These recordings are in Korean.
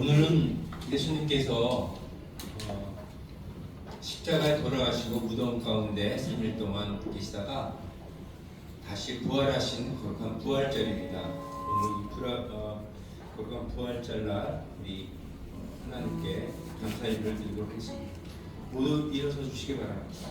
오늘은 예수님께서 십자가에 돌아가시고 무덤 가운데 3일 동안 계시다가 다시 부활하신 거룩한 부활절입니다. 오늘 이 거룩한 부활절 날 우리 하나님께 감사 예배를 드리도록 하겠습니다. 모두 일어서 주시기 바랍니다.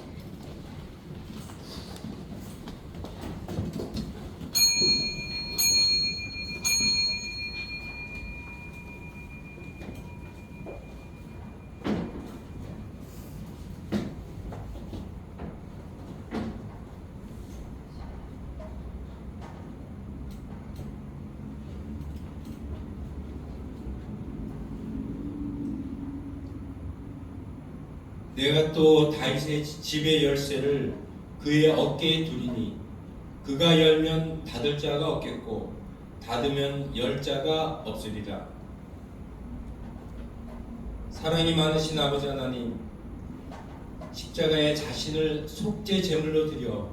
내가 또 다윗의 집의 열쇠를 그의 어깨에 두리니 그가 열면 닫을 자가 없겠고 닫으면 열 자가 없으리라. 사랑이 많으신 아버지 하나님, 십자가에 자신을 속죄 제물로 드려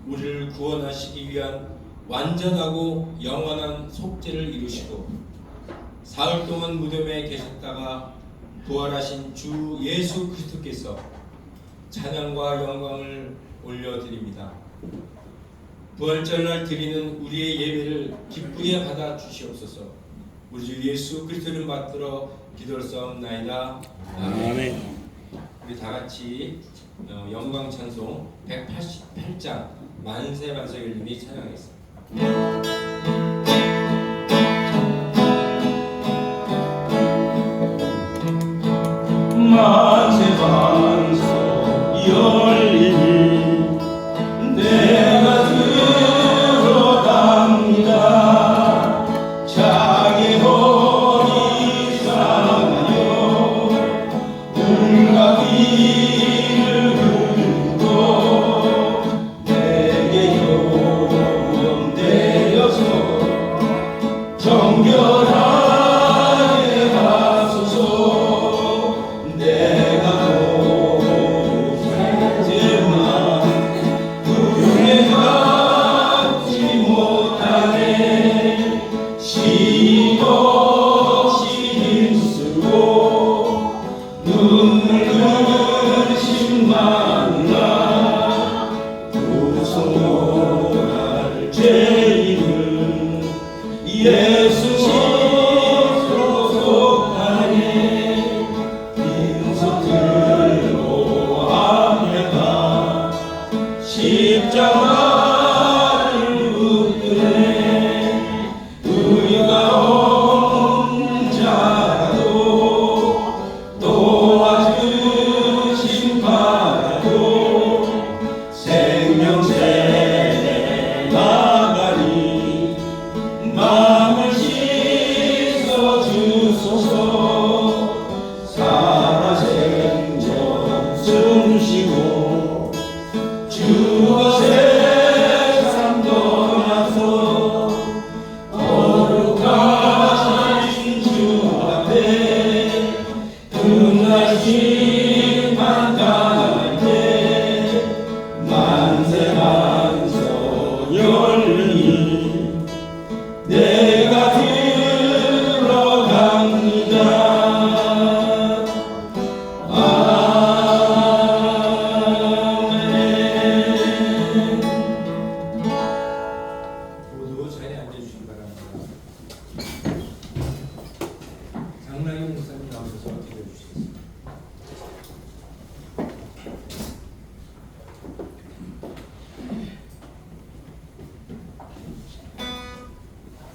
우리를 구원하시기 위한 완전하고 영원한 속죄를 이루시고 사흘 동안 무덤에 계셨다가 부활하신 주 예수 그리스도께서 찬양과 영광을 올려드립니다. 부활절날 드리는 우리의 예배를 기쁘게 받아 주시옵소서. 우리 주 예수 그리스도를 받들어 기도하옵나이다. 아멘. 우리 다 같이 영광 찬송 188장 만세 만세 열림이 찬양하겠습니다. 만세 만소 열리니 내가 들어갑니다. 자기 허리 상하여 온갖 일을 긁고 내게 용 내려서 정결한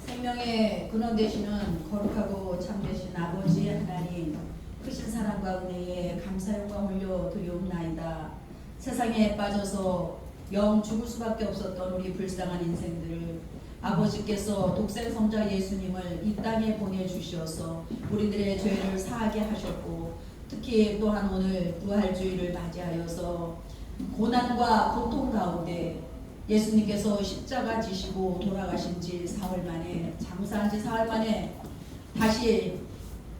생명의 근원 되시는 거룩하고 참되신 아버지 하나님, 크신 사랑과 은혜에 감사 영광 올려 드리옵나이다. 세상에 빠져서 영 죽을 수밖에 없었던 우리 불쌍한 인생들을 아버지께서 독생 성자 예수님을 이 땅에 보내주셔서 우리들의 죄를 사하게 하셨고, 특히 또한 오늘 부활주의를 맞이하여서 고난과 고통 가운데 예수님께서 십자가 지시고 돌아가신 지 사흘 만에, 장사한 지 사흘 만에 다시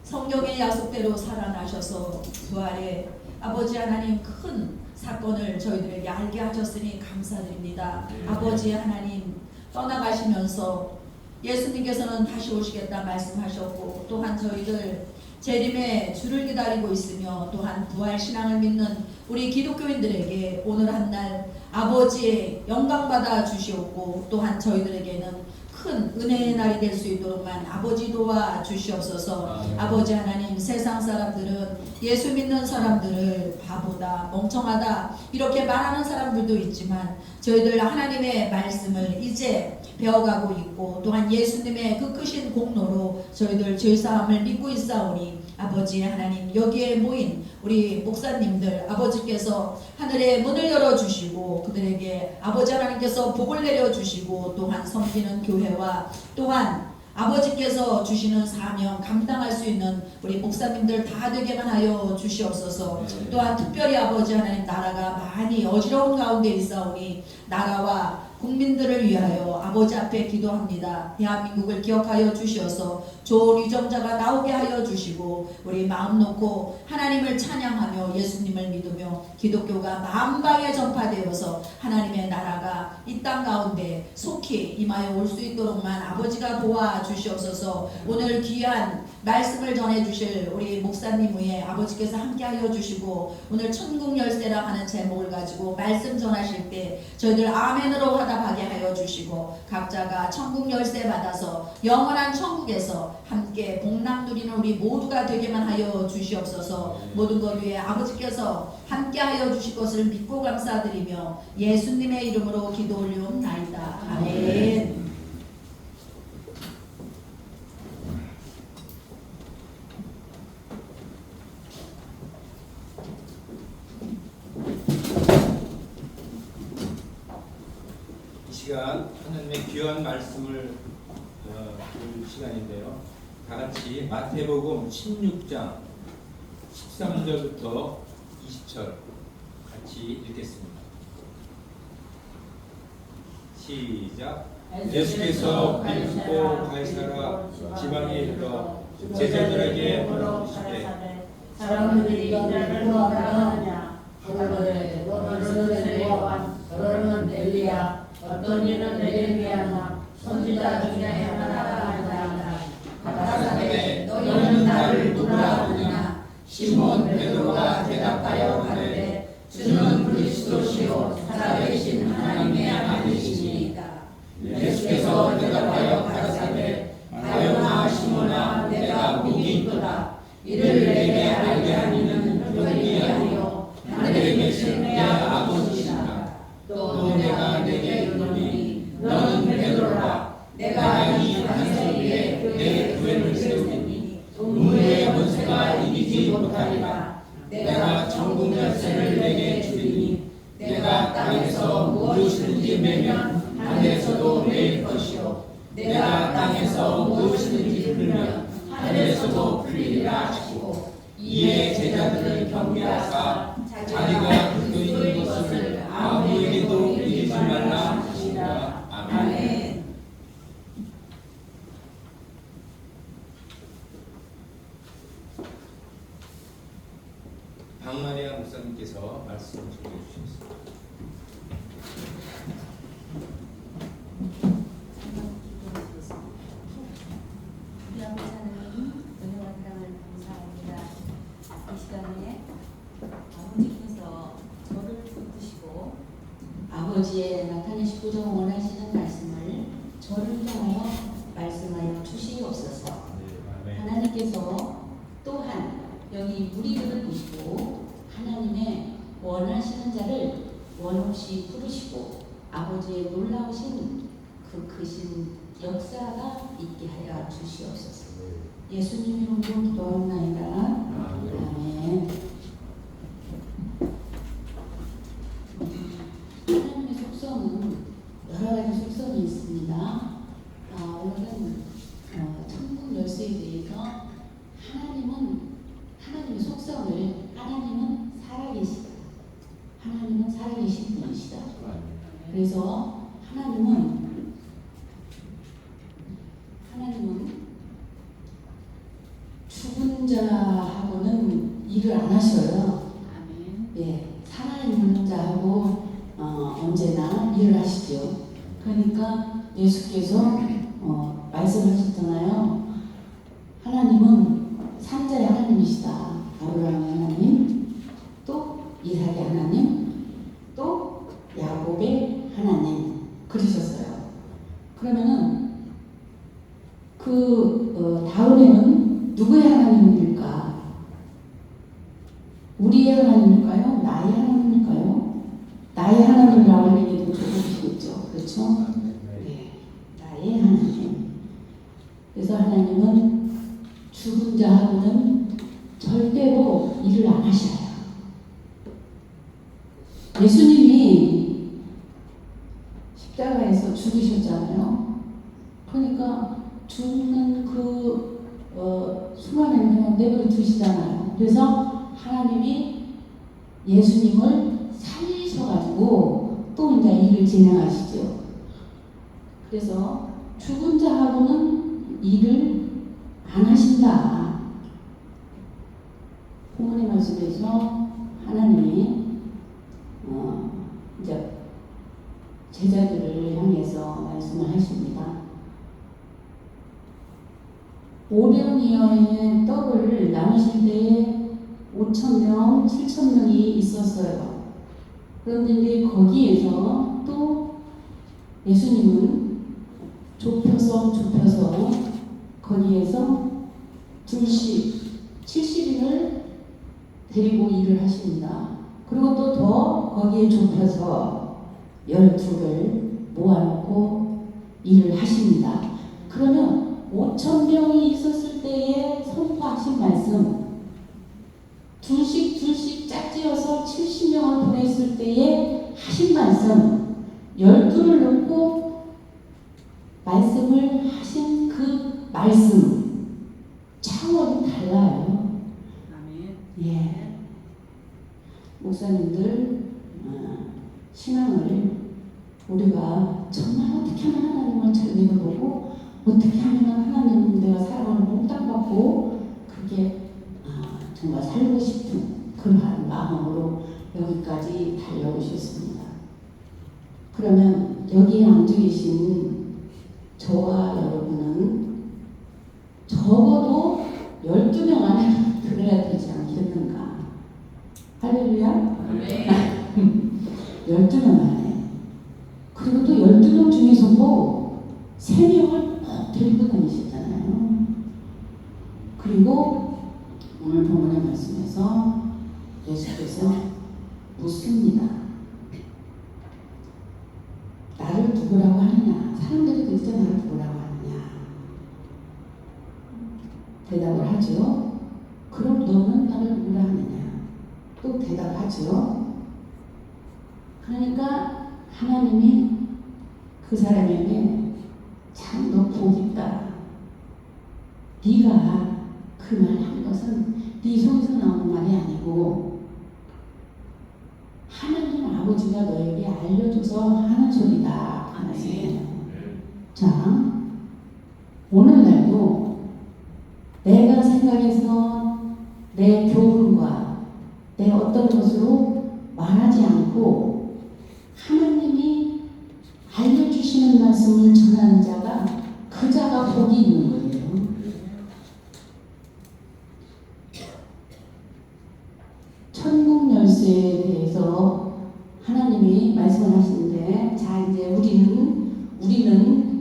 성경의 약속대로 살아나셔서 부활의 아버지 하나님 큰 사건을 저희들에게 알게 하셨으니 감사드립니다. 아버지 하나님, 떠나가시면서 예수님께서는 다시 오시겠다 말씀하셨고 또한 저희들 재림의 주를 기다리고 있으며 또한 부활 신앙을 믿는 우리 기독교인들에게 오늘 한 날 아버지의 영광 받아 주시옵고 또한 저희들에게는 큰 은혜의 날이 될 수 있도록만 아버지 도와 주시옵소서. 아버지 하나님, 세상 사람들은 예수 믿는 사람들을 바보다 멍청하다 이렇게 말하는 사람들도 있지만 저희들 하나님의 말씀을 이제 배워가고 있고 또한 예수님의 그 크신 공로로 저희들 죄사함을 믿고 있사오니 아버지 하나님, 여기에 모인 우리 목사님들 아버지께서 하늘의 문을 열어주시고 그들에게 아버지 하나님께서 복을 내려주시고 또한 섬기는 교회와 또한 아버지께서 주시는 사명 감당할 수 있는 우리 목사님들 다 되게만 하여 주시옵소서. 또한 특별히 아버지 하나님, 나라가 많이 어지러운 가운데 있사오니 나라와 국민들을 위하여 아버지 앞에 기도합니다. 대한민국을 기억하여 주시어서 좋은 유정자가 나오게 하여 주시고 우리 마음 놓고 하나님을 찬양하며 예수님을 믿으며 기독교가 만방에 전파되어서 하나님의 나라가 이 땅 가운데 속히 임하여 올 수 있도록만 아버지가 도와주시옵소서. 오늘 귀한 말씀을 전해주실 우리 목사님 위에 아버지께서 함께하여 주시고 오늘 천국 열쇠라 하는 제목을 가지고 말씀 전하실 때 저희들 아멘으로 화답하게 하여 주시고 각자가 천국 열쇠 받아서 영원한 천국에서 함께 복락 누리는 우리 모두가 되게만 하여 주시옵소서. 모든 것 위에 아버지께서 함께하여 주실 것을 믿고 감사드리며 예수님의 이름으로 기도 올리옵나이다. 아멘. 이 시간 하나님의 귀한 말씀을 들을 시간인데요. 다 같이 마태복음 16장 13절부터 20절 같이 읽겠습니다. 시작. 예수께서 빌립보 가이사라 지방에 이르러 제자들에게 물으시되 사람들이 너를 뭐라 하느냐? 그러되 너는 요한, 너는 엘리야, 어떤 이는 에레미야나 선지자 중에 하나라 하나이다. 가라사대 너희는 나를 누구라 하느냐? 시몬 베드로가 대답하여 가르되 주는 그리스도시요 살아계신 하나님의 아들이시니이다. 예수께서 대답하여 가라사대 가요나 시몬아 내가 복이 있도다. 이를 내게 알게 하니는 너희 아니요 하늘에 계신 내 아버지시다. 또 내가 내게 이르노니 너는 베드로라. 내가 이 반석 위에 내 교회를 세우리니 음부의 권세가 이기지 못하리라. 내가 천국 열쇠를 내게 주리니 내가 땅에서 무엇이든지 매면 하늘에서도 매일 것이요 내가 땅에서 무엇이든지 풀면 하늘에서도 풀리리라 하시고 이에 제자들을 경계하사 자기가 듣고 있는 것을 아무에게도 이기지 말라 하시니라. 아멘. 박마리아 목사님께서 말씀을 전해 주시겠습니다. 우리 아버지 하나님, 은혜와 사랑을 감사합니다. 이 시간에 아버지께서 저를 붙드시고 아버지의 나타내시고자 원하시는 말씀을 저를 향하여 말씀하여 주시옵소서. 하나님께서 또한 여기 우리들을 보시고 하나님의 원하시는 자를 원없이 부르시고 아버지의 놀라우신 그 크신 역사가 있게 하여 주시옵소서. 예수님 이름으로 기도하옵나이다. 아멘. 하나님의 속성은 여러 가지 속성이 있습니다. 오늘은 천국 열쇠에 대해서 하나님의 속성을 하나님은 살아계시다. 하나님은 살아계신 분이시다. 그래서 하나님은 죽은 자하고는 일을 안 하셔요. 예, 살아있는 자하고 언제나 일을 하시죠. 그러니까 예수께서 말씀하셨잖아요. 하나님은 산자의 하나님이시다. 아브라함의 하나님, 또 이삭의 하나님, 또 야곱의 하나님 그러셨어요. 그러면은 다음에는 누구의 하나님일까? 우리의 하나님일까요? 나의 하나님일까요? 나의 하나님이라고 하기에도 조금이겠죠. 그렇죠? 네, 나의 하나님. 그래서 하나님은 죽은 자하고는 절대로 일을 안 하셔요. 예수님이 십자가에서 죽으셨잖아요. 그러니까 죽는 수많은 명 내버려 두시잖아요. 그래서 하나님이 예수님을 살리셔가지고 또 이제 일을 진행하시죠. 그래서 죽은 자하고는 일을 안 하신다. 부모님 말씀에서 하나님이 이제 제자들을 향해서 말씀을 하십니다. 500여의 떡을 나누실 때에 5,000명, 7,000명이 있었어요. 그런데 이제 거기에서 또 예수님은 좁혀서 거기에서 둘씩 70인을 데리고 일을 하십니다. 그리고 또 더 거기에 좁혀서 12를 모아놓고 일을 하십니다. 그러면 5,000명이 있었을 때에 선포하신 말씀, 둘씩 짝지어서 70명을 보냈을 때에 하신 말씀, 12를 놓고 말씀을 하신 그 말씀 차원이 달라요. 예. 목사님들 신앙을 우리가 정말 어떻게 하면 하나님을 잘 믿어보고 어떻게 하면 하나님 내가 사랑을 몽땅받고 그게 정말 살고 싶은 그러한 마음으로 여기까지 달려오셨습니다. 그러면 여기에 앉아 계신 저와 여러분은 적어도 12명 안에 들어야 되지 않겠는가? 할렐루야? 네. 12명 안에. 그리고 또 12명 중에서도 3명을 꼭 데리고 다니셨잖아요. 그리고 오늘 본문의 말씀에서 예수께서 묻습니다. 나를 누구라고 하느냐? 사람들이 그때 나를 누구라고 하느냐? 대답을 하죠. 그럼 너는 나를 누구라 하느냐? 또 대답하죠. 그러니까 하나님이 그 사람에게 참 너 복 있다. 네가 그 말 한 것은 네 속에서 나오는 말이 아니고 하나님 아버지가 너에게 알려줘서 하는 소리다. 자, 오늘날도 내가 생각해서 내 교훈과 내 어떤 것으로 말하지 않고 하나님이 알려주시는 말씀을 전하는 자가 그 자가 복이 있는 거예요. 천국 열쇠에 대해서 하나님이 말씀을 하시는데, 자 이제 우리는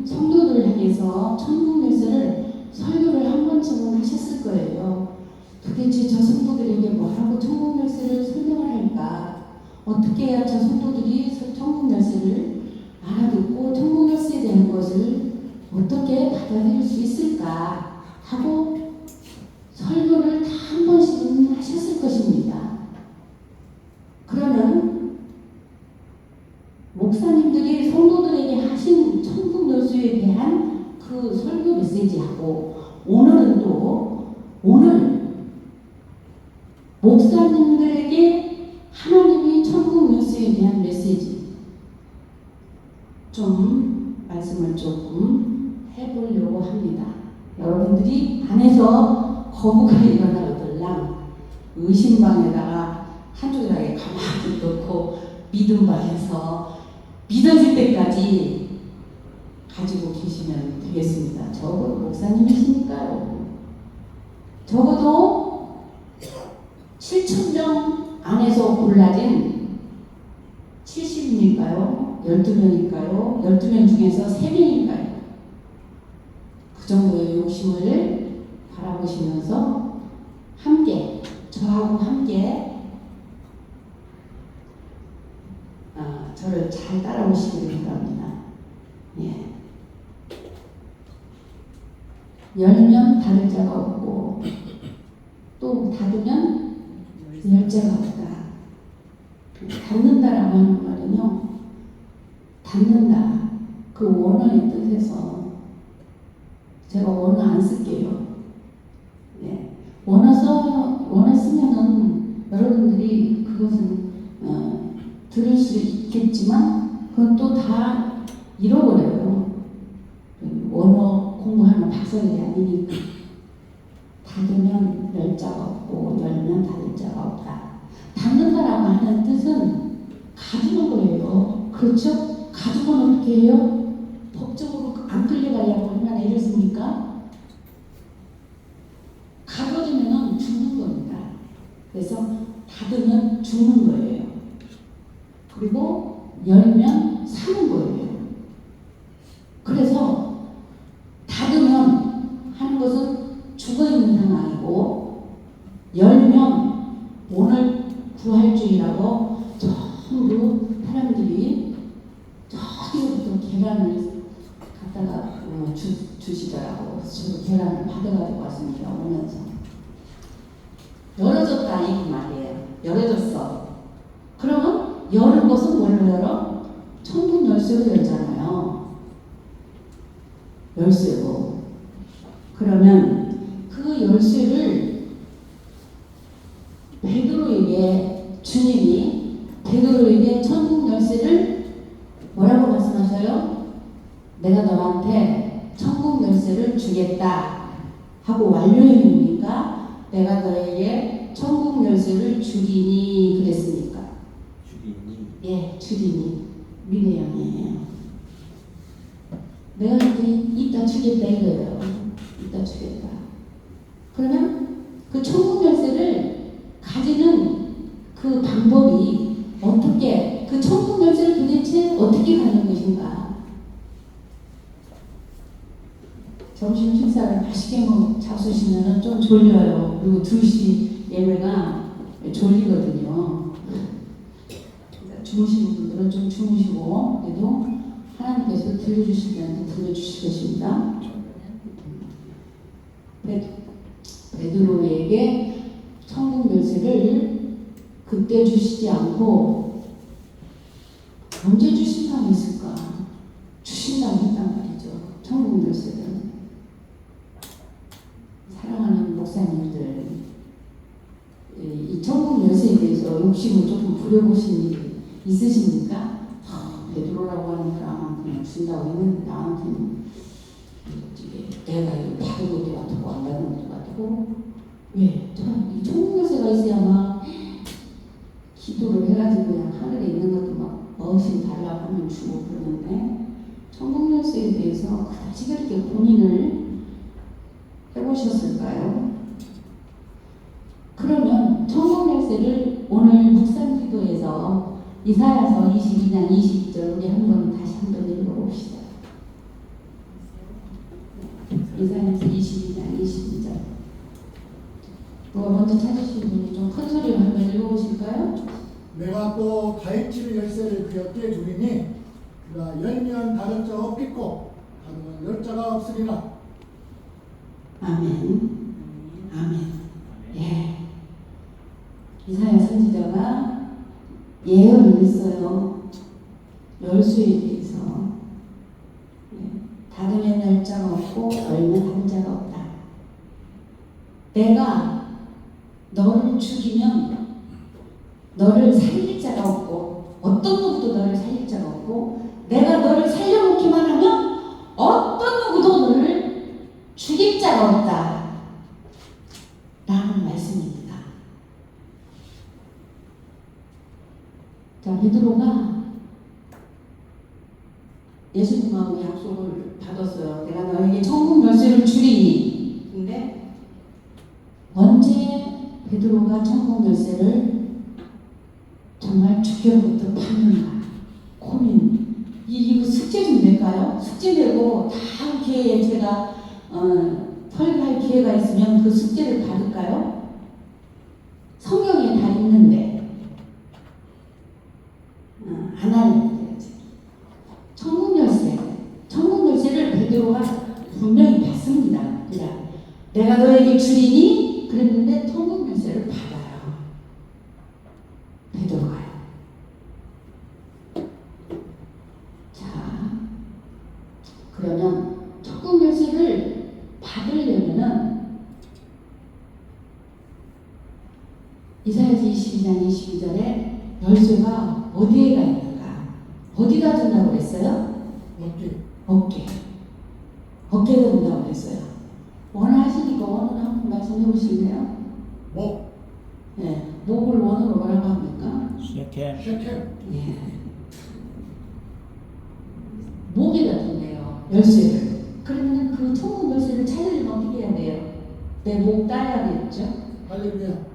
성도들을 향해서 천국 열쇠를 설교를 한 번쯤은 하셨을 거예요. 도대체 저 성도들에게 뭐라고 천국 열쇠를 설명을 할까? 어떻게 해야 저 성도들이 천국 열쇠를 알아듣고 천국 열쇠에 대한 것을 어떻게 받아들일 수 있을까? 하고 설교를 다 한 번씩은 하셨을 것입니다. 그러면 목사님들이 성도들에게 하신 천국 열쇠에 대한 그 설교 메시지하고 오늘 목사님들에게 하나님이 천국 열쇠에 대한 메시지 좀 말씀을 조금 해보려고 합니다. 여러분들이 안에서 거부가 일어나거들랑 의심방에다가 한쪽에다가 가만히 놓고 믿음방에서 믿어질 때까지 가지고 계시면 되겠습니다. 적어도 목사님이시니까요. 적어도 7,000명 안에서 골라진 70명일까요? 12명일까요? 12명 중에서 3명일까요? 그 정도의 욕심을 바라보시면서 함께, 저하고 함께 저를 잘 따라오시기를 바랍니다. 예. 열면 닫을 자가 없고 또 닫으면 열 자가 없다. 닫는다라고 하는 말은요, 닫는다, 그 원어의 뜻에서 제가 원어 안 쓸게요. 예. 원어 쓰면은 여러분들이 그것은 들을 수 있겠지만 그건 또 다 잃어버려요. 원어 공부하는 박사들이 아니니까. 닫으면 열 자가 없고 열면 닫을 자가 없다. 닫는다라고 하는 뜻은 가두는 거예요. 그렇죠? 가두면 어떻게 해요? 법적으로 안 끌려가려고 얼마나 애를 씁니까? 가둬두면 죽는 겁니다. 그래서 닫으면 죽는 거예요. 그리고 열면 사는 거예요. 그래서 닫으면 하는 것은 죽어있는 상황이고, 열면 오늘 부활주의라고 전부 사람들이 저기부터 계란을 갖다가 주시더라고. 그래서 저도 계란을 받아가지고 왔습니다. 오면서 열어줬다 이 말이에요. 열어줬어. 그러면 여는 것은 뭘로 열어? 천국 열쇠로 열잖아요. 열쇠로. 그러면 그 열쇠를 베드로에게, 주님이 베드로에게 천국 열쇠를 뭐라고 말씀하셔요? 내가 너한테 천국 열쇠를 주겠다 하고 완료했습니까? 내가 너에게 천국 열쇠를 주리니 그랬습니까? 주리니. 예, 주리니. 미래형이에요. 내가 이따 주겠다 이거예요. 이따 주겠다. 그러면 그 천국 열쇠를 가지는 그 방법이 어떻게, 그 천국 열쇠를 도대체 어떻게 가는 것인가? 점심 식사를 맛있게 잡수시면 좀 졸려요. 그리고 2시 예배가 졸리거든요. 주무시는 분들은 좀 주무시고, 그래도 하나님께서 들려주실 때는 들려주실 것입니다. 베드로에게 천국 열쇠를 그때 주시지 않고 언제 주신다고 했을까? 주신다고 했단 말이죠. 천국 열쇠를. 사랑하는 목사님들, 이 천국 열쇠에 대해서 욕심을 조금 부려보신 일이 있으십니까? 베드로라고 하는 사람은 그냥 준다고 했는데 나한테는 내가 이거 받은 것도 같고 안 받은 것도 같고, 왜? 이 천국 열쇠가 있어야만 기도를 해가지고 그냥 하늘에 있는 것도 막 어신 달라고 하면 주고 그러는데, 천국 열쇠에 대해서 그다지 그렇게 고민을 해보셨을까요? 그러면 천국 열쇠를 오늘 묵상 기도에서 이사야서 22장 22절 우리 다시 한번 읽어봅시다. 이사야서 22장 22절. 누가 먼저 찾으신 분이 좀 큰 소리로 한번 읽어보실까요? 내가 또 다윗집 열쇠를 그 옆에 두리니 그가 열면 닫을 자 없겠고 닫으면 열 자가 없으리라. 아멘. 아멘. 예. 이사야 선지자가 예언을 했어요. 열쇠에 대해서. 닫으면 열 자가 없고 열면 닫을 자가 없다. 내가 너를 죽이면 너를 살릴 자가 없고 어떤 누구도 너를 살릴 자가 없고 내가 너를 살려놓기만 하면 어떤 누구도 너를 죽일 자가 없다 라는 말씀입니다. 자, 베드로가 예수님하고 약속을 베드로가 천국 열쇠를 정말 주께로부터 받는가 고민. 이거 숙제 좀 낼까요? 숙제 내고 다음 기회에 제가 설교할 기회가 있으면 그 숙제를 받을까요? 성경에 다 있는데 안 하는데 천국 열쇠를 베드로가 분명히 받습니다. 내가 너에게 주리니 그랬는데 천국 열쇠를 받아요. 베드로가요. 자, 그러면 천국 열쇠를 받으려면은 이사야서 22장 22절에 열쇠가 어디에 가 있는가? 어디다 둔다고 그랬어요? 어깨에 둔다고 그랬어요. 원하시니까 원을 한번 말씀해 보실래요? 네, 목을 원으로 뭐라고 합니까? 쉐케. 예. 목에다 둔대요, 열쇠를. 그러면 그 천국 열쇠를 찾으려면 어떻게 해야 돼요? 내 목 따야겠죠? 할렐루야.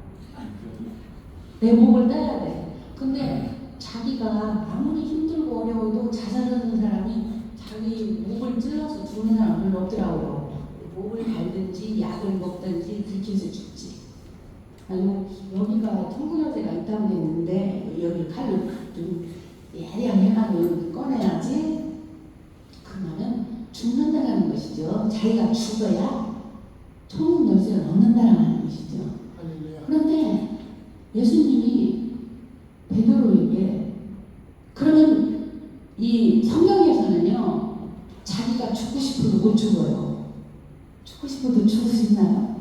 내 목을 따야 돼. 근데 자기가 아무리 힘들고 어려워도 자살하는 사람이 자기 목을 찔러서 죽는 사람 별로 없더라고요. 목을 갈든지 약을 먹든지 그렇게 해서 죽지. 아니면 여기가 천국 열쇠가 있다고 했는데 여기 칼로 좀 야리양 해가지고 꺼내야지. 그 말은 죽는다라는 것이죠. 자기가 죽어야 천국 열쇠를 얻는다라는 것이죠. 할렐루야. 그런데 예수님이 베드로에게 그러면 이 성경에서는요 자기가 죽고 싶어도 못 죽어요. 죽고 싶어도 죽을 수 있나요?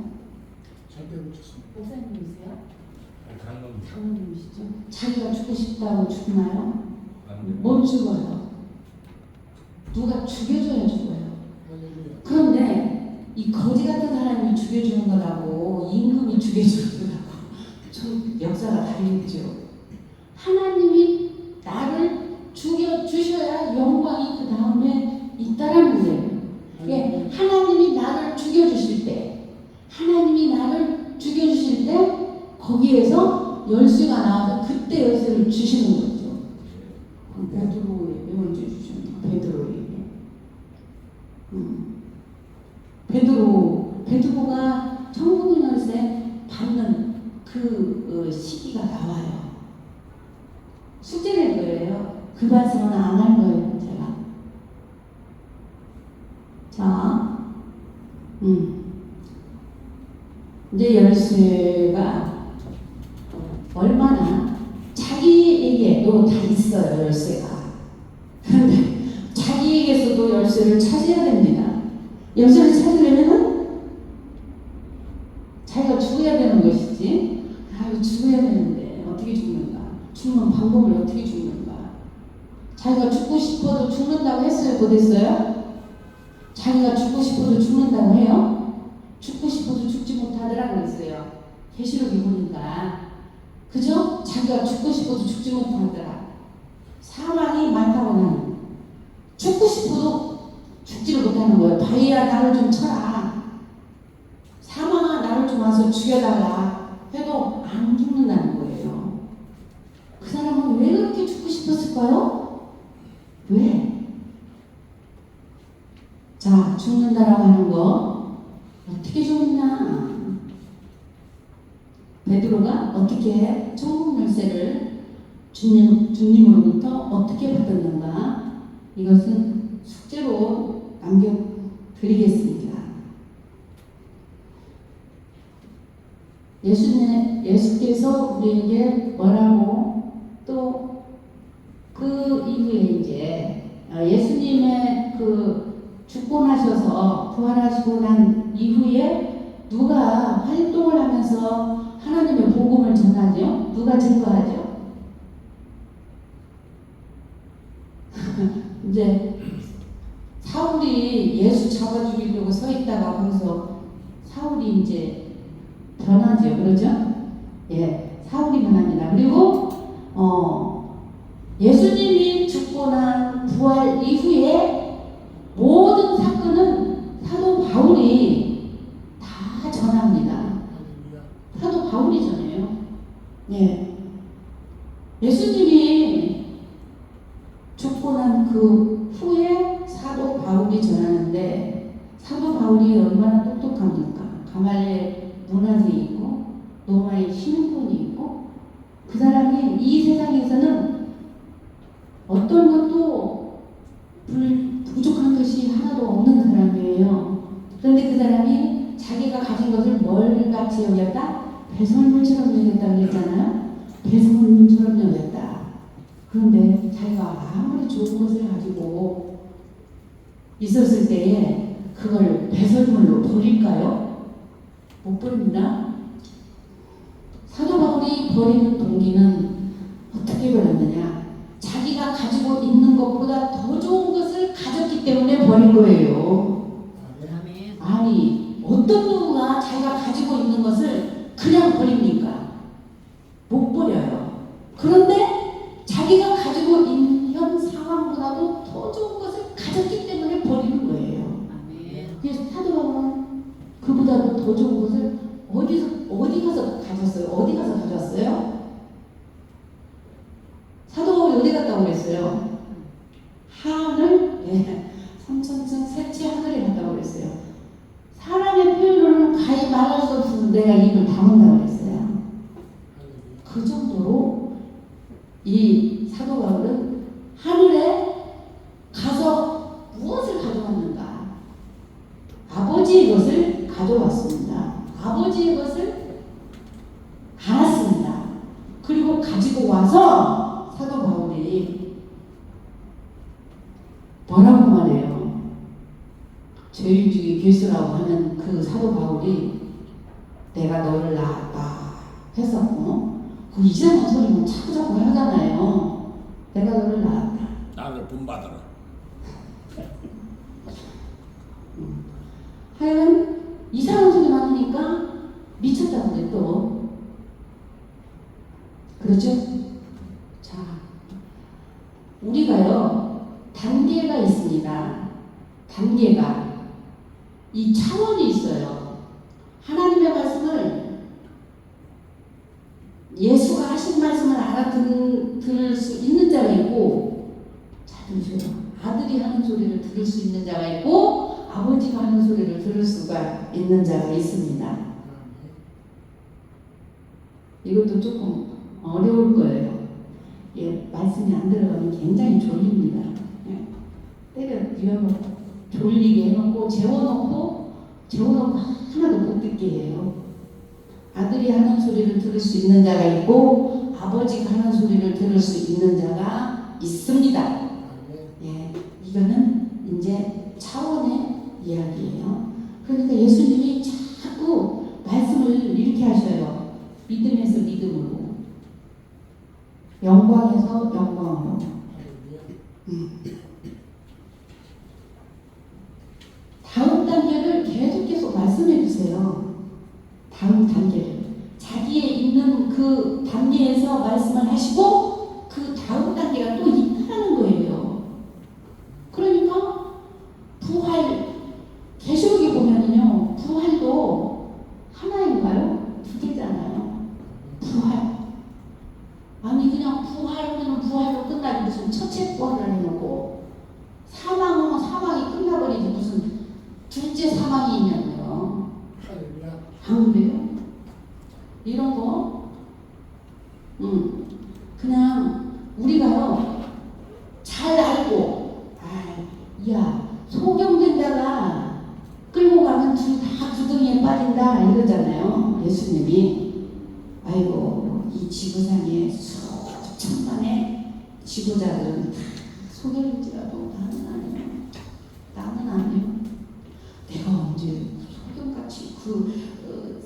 절대 못 죽습니다. 목사님이세요? 강금 장로님이시죠? 자기가 죽고 싶다고 죽나요? 안 못 죽어요. 누가 죽여줘야 죽어요. 할렐루야. 그런데 이 거지 같은 사람이 죽여주는 거라고 임금이 죽여주는 거라고 좀 역사가 다르겠죠. 하나님이 나를 죽여주셔야 영광이 그 다음에 있다라는 거예요. 예, 하나님이 나를 죽여주실 때 거기에서 열쇠가 나와서 그때 열쇠를 주시는 거죠. 베드로에게 언제 주셨나? 베드로가 천국 열쇠 받는 그 시기가 나와요. 숙제 낼 거예요. 그 말씀은 안 할 거예요, 제가. 자, 이제 열쇠가 얼마나 자기에게도 다 있어요, 열쇠가. 그런데 자기에게서도 열쇠를 찾아야 됩니다. 열쇠를 찾으려면은 자기가 죽어야 되는 것이지. 아유, 죽어야 되는데 어떻게 죽는가? 죽는 방법을 어떻게 죽는가? 자기가 죽고 싶어도 죽는다고 했어요, 못했어요? 자기가 죽고 싶어도 죽는다고 해요? 죽고 싶어도 죽지 못하더라고 그랬어요. 계시록에 보니까. 그죠? 자기가 죽고 싶어도 죽지 못하더라. 사망이 많다고 나는. 죽고 싶어도 죽지를 못하는 거예요. 바위야 나를 좀 쳐라. 사망아 나를 좀 와서 죽여달라. 해도 안 죽는다는 거예요. 그 사람은 왜 그렇게 죽고 싶었을까요? 왜? 자, 죽는다라고 하는 거 어떻게 죽느냐? 베드로가 어떻게 천국 열쇠를 주님으로부터 어떻게 받았는가? 이것은 숙제로 남겨드리겠습니다. 예수께서 우리에게 뭐라고 또 그 이후에 이제 예수님의 그 죽고 나셔서 부활하시고 난 이후에 누가 활동을 하면서 하나님의 복음을 전하죠? 누가 증거하죠? 이제 사울이 예수 잡아 죽이려고 서 있다가 거기서 사울이 이제 변하죠. 그러죠? 예, 사울이 변합니다. 그리고 예수님이 죽고 난 부활 이후에 모든 사건은 사도 바울이 다 전합니다. 사도 바울이 오기 전에요. 예. 예수님이 죽고 난 그 후에 사도 바울이 전하는데 사도 바울이 얼마나 똑똑합니까? 가말리엘 문화생이 있고 로마의 신분이 있고 그 사람이 이 세상에서는 어떤 것도 부족한 것이 하나도 없는 사람이에요. 그런데 그 사람이 자기가 가진 것을 뭘 같이 여겼다? 배설물처럼 여겼다 그랬잖아요. 배설물처럼 여겼다. 그런데 자기가 아무리 좋은 것을 가지고 있었을 때에 그걸 배설물로 버릴까요? 못 버립니다. 사도 바울이 버리는 동기는 어떻게 버렸느냐? 자기가 가지고 있는 것보다 더 좋은 것을 가졌기 때문에 버린 거예요. 아멘. 아니, 어떤 누구가 자기가 가지고 있는 것을 그냥 버립니까? 못 버려요. 그런데 자기가 가지고 있는 현 상황보다도 더 좋은 것을 가졌기 때문에 버리는 거예요. 아멘. 그래서 사도 바울은 그보다도 더 좋은 것을 어디 가서 가졌어요? 어디 가서 가졌어요? 사도 바울이 어디 갔다고 그랬어요? 하늘, 예, 삼천층 셋째 하늘에 갔다고 그랬어요. 사람의 표현으로는 가히 말할 수 없어서 내가 입을 다문다고 그랬어요. 그 정도로 이 사도 바울은 하늘에 가서 무엇을 가져왔는가? 아버지의 것을 가져왔습니다. 아버지의 것을 알았습니다. 그리고 가지고 와서 사도 바울이 뭐라고 말해요? 죄인 중에 괴수라고 하는 그 사도 바울이 내가 너를 낳았다 했었고 그 이상한 소리는 자꾸자꾸 하잖아요. 내가 너를 낳았다. 나를 본받아라. 하여간 이상한 소리 많으니까 미쳤다고 그래 또. 그렇죠? 자, 우리가요 단계가 있습니다. 단계가 이 차원이 있어요. 하나님의 말씀을 예수가 하신 말씀을 알아들을 수 있는 자가 있고, 잘 들으세요. 아들이 하는 소리를 들을 수 있는 자가 있고 아버지가 하는 소리를 들을 수가 있는 자가 있습니다. 이것도 조금 어려울 거예요. 예, 말씀이 안 들어가면 굉장히 졸립니다. 예. 때려 뉘어놓고 졸리게 해놓고 재워놓고 하나도 못 듣게 해요. 아들이 하는 소리를 들을 수 있는 자가 있고 아버지가 하는 소리를 들을 수 있는 자가 있습니다. 예, 이거는 이제 차원의 이야기예요. 그러니까 예수님이 자꾸 말씀을 이렇게 하셔요. 믿음에서 믿음으로, 영광에서 영광으로. 다음 단계를 계속 말씀해 주세요. 다음 단계를. 자기의 있는 그 단계에서 말씀을 하시고 그 다음 단계가 또 있다는 거예요. 그러니까 부활, 계시록에 보면은요, 부활도 하나인가요? 두 개잖아요. 부활. 아니 그냥 부활하면 부활로 끝나지 무슨 첫째 부활을 해놓고 사망하면 사망이 끝나버리지 무슨 둘째 사망이 있냐고요. 안 그래요? 이런 거 그냥 우리가요 잘 알고 야 소경된 자가 끌고 가면 둘 다 구덩이에 빠진다 이러잖아요. 예수님이 아이고 이 지구상에 수천만의 지도자들은 다 소경일지라도 나는 아니에요. 내가 언제 소경같이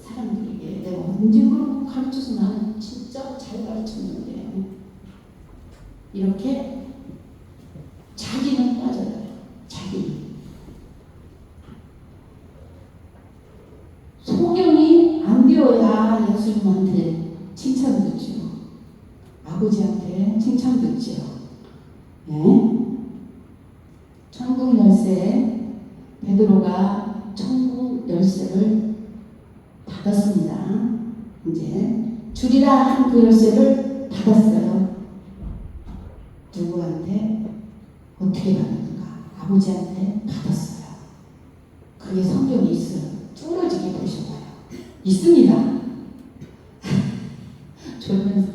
사람들에게 내가 언제 그런 거 가르쳐서 나는 진짜 잘 가르쳤는데 이렇게 자기는 빠져요. 자기는 소경이 안 되어야 예수님한테 칭찬 듣죠. 아버지한테 칭찬 듣죠. 예? 천국 열쇠 베드로가 천국 열쇠를 받았습니다. 이제 주리라 한 그 열쇠를 받았어요. 누구한테? 어떻게 받는가? 아버지한테 받았어요. 그게 성경에 있어요. 뚫어지게 보셔봐요. 있습니다. 졸면서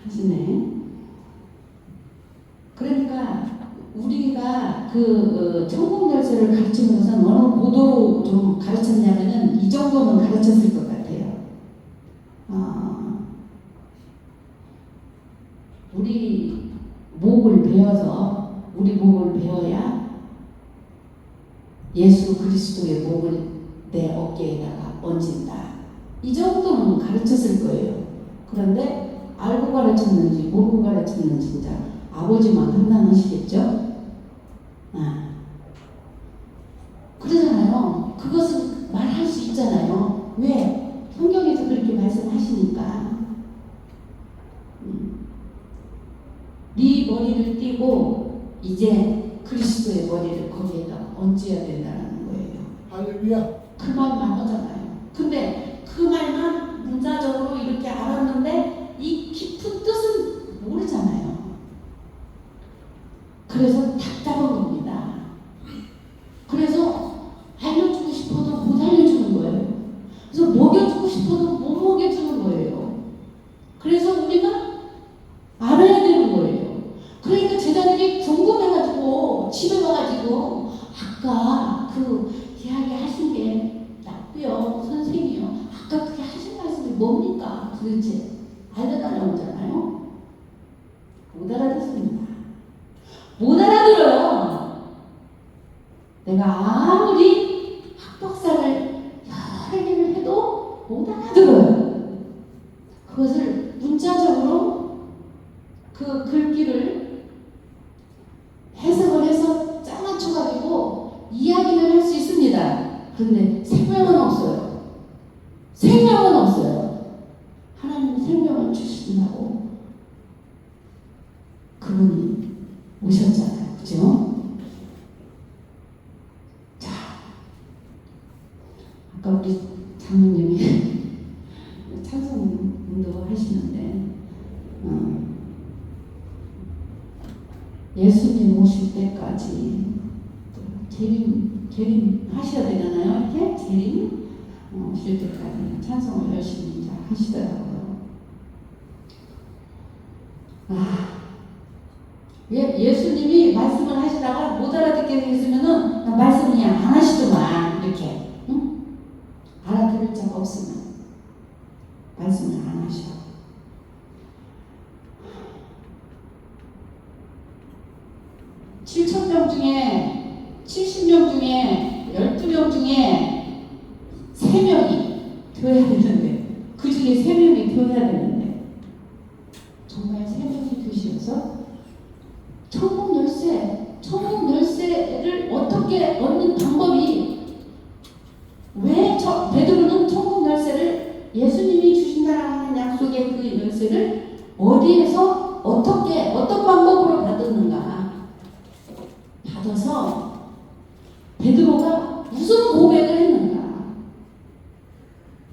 하시네. 그러니까 우리가 그 천국 열쇠를 가르치는 것은 어느 고도로 좀 가르쳤냐면은 이 정도는 가르쳤을 것 같아요. 우리 목을 배워야 예수 그리스도의 목을 내 어깨에다가 얹는다. 이 정도는 가르쳤을 거예요. 그런데 알고 가르쳤는지 모르고 가르쳤는지 진짜 아버지만 판단하시겠죠? 그러잖아요. 그것은 말할 수 있잖아요. 왜? 성경에서 그렇게 말씀하시니까. 네 머리를 띄고 이제 그리스도의 머리를 거기에다 얹어야 된다는 거예요. 할렐루야. 그 말만 하잖아요. 근데 그 말만 문자적으로 이렇게 알았는데 이 깊은 뜻은 모르잖아요. 그래서 답답한 겁니다. 그래서 알려주고 싶어도 못 알려주는 거예요. 그래서 먹여주고 싶어도 못 먹여주는 거예요. 그래서 우리가 알아야 되는 거예요. 그러니까 제자들이 궁금해가지고 집에 와가지고 아까 그 이야기 하신 게 낫고요. 선생님이요. 아까 그게 하신 말씀이 뭡니까? 도대체 알려달라고 하잖아요. 못 알아듣습니다. 못 알아들어요. 내가 아무리 학박사를 여러 개를 해도 못 알아들어요. 그것을 문자적으로 그 글귀를 해석을 해서 짜맞춰가지고 이야기를 할 수 있습니다. 그런데 생명은 없어요. 생명은 없어요. 하나님은 생명을 주신다고 그분이 오셨잖아요. 그죠? 자, 아까 우리 장로님이 찬송 운동 하시는데 예수님 오실 때까지 재림 하셔야 되잖아요. 이렇게 재림 오실 때까지 찬송을 열심히 하시더라고요. 예수님이 말씀을 하시다가 못 알아듣게 됐으면은 말씀 그냥 안 하시더만 이렇게 알아들을 자가 없으면 말씀을 안 하셔. 7,000명 중에 70명 중에 12명 중에 3명이 되어야 되는데 그 중에 3명이 되어야 되는데 정말 3명이 되셔서 천국 열쇠를 어떻게 얻는 방법이 왜 베드로는 천국 열쇠를 예수님이 주신다라는 약속의 그 열쇠를 어디에서 어떤 방법으로 받았는가 받아서 베드로가 무슨 고백을 했는가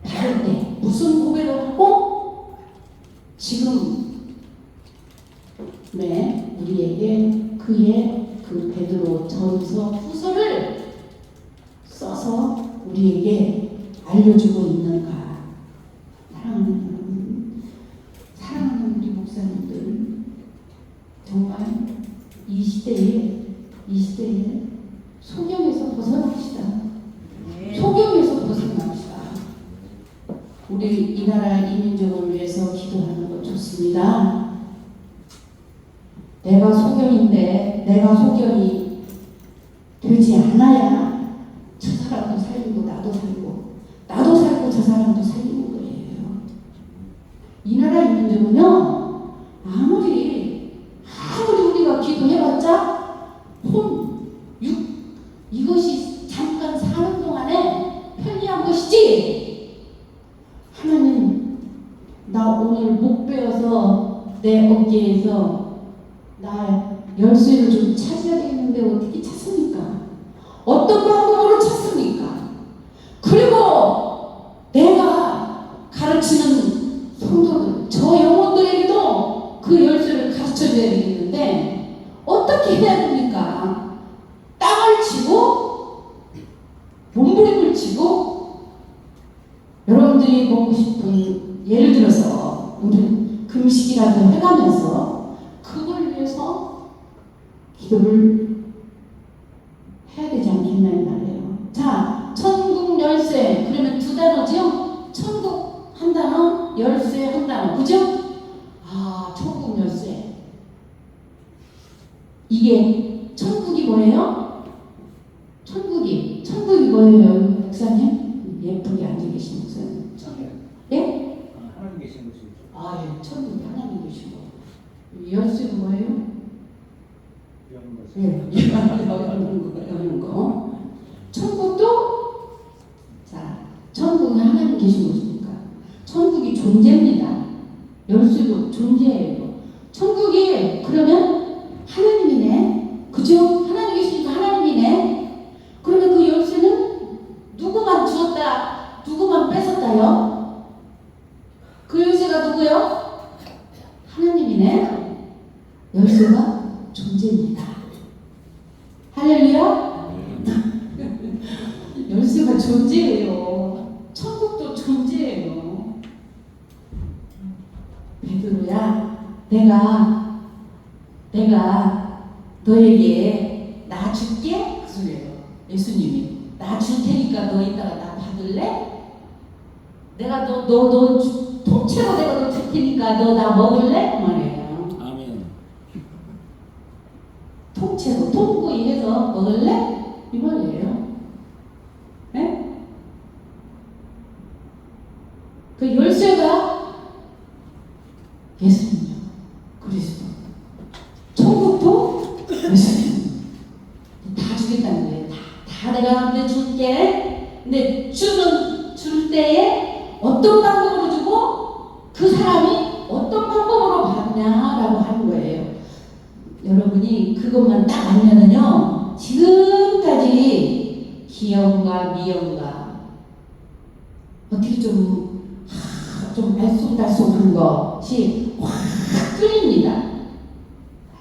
받을 때 무슨 고백을 하고 지금 우리에게 그의 그 베드로 전서 후서를 써서 우리에게 알려주고 있는가. 사랑하는 우리 목사님들 정말 이 시대에 소경에서 벗어납시다. 소경에서 벗어납시다. 우리 이 나라 이민족을 위해서 기도하는 것 좋습니다. 내가 소경인데 내가 소경이 되지 않아야 저 사람도 살리고 나도 살고 저 사람도 살리는 거예요. 이 나라 이민족은요 아무리 우리가 기도해봤자 이것이 잠깐 사는 동안에 편리한 것이지. 하나님 나 오늘 목 베어서 내 어깨에서 나 열쇠를 좀 찾아야 되겠는데 어떻게 찾습니까? 어떤 방법으로 찾습니까? 그리고 내가 가르치는 성도들, 저 영혼들에게도 그 열쇠를 가르쳐줘야 되겠는데 어떻게 해야 됩니까? 땅을 치고 몸부림을 치고 여러분들이 먹고 싶은 예를 들어서 우리 금식이라도 해가면서 그걸 위해서 기도를 해야 되지 않겠나 이 말이에요. 자, 천국 열쇠 그러면 두 단어죠? 천국 한 단어, 열쇠 한 단어, 그죠? 아, 천국 열쇠. 이게 천국이 뭐예요? 천국이 뭐예요, 목사님? 예쁘게 앉아 계신 목사님. 예? 하나님 계신 곳이죠. 아, 예, 천국이 하나님 계시고. 열쇠는 뭐예요? 이런 것을. 예, 여는 거. 천국도, 자, 천국에 하나님 계신 곳입니까? 천국이 존재입니다. 열쇠도 존재예요. 천국이 그러면 하나님이네. 그죠? 하나님 계시니까 하나님이네. 그러면 그 열쇠는 누구만 주었다, 누구만 뺏었다요? 그 열쇠가 누구요? 하나님이네. 열쇠가 존재입니다. 할렐루야. 열쇠가 존재예요. 천국도 존재예요. 베드로야, 내가 너에게 나 줄게 그 소리예요. 예수님이 나 줄 테니까 너 이따가 나 받을래? 내가 너 통째로 내가 너 줄 테니까 너 나 먹을래? 그 말이에요. 아멘. 통째로 통구이 해서 먹을래? 이 말이에요. 네? 그 열쇠가 예수님이요. 그리스도. 천국도 예수님. 다 주겠다는 거예요. 다 내가 내 줄게. 근데 줄 때에 어떤 방법으로 주고 그 사람이 어떤 방법으로 받냐라고 하는 거예요. 여러분이 그것만 딱 알면은요, 지금까지 기영과 미영과 어떻게 좀 알쏭달쏭한 것이 확 뚫립니다.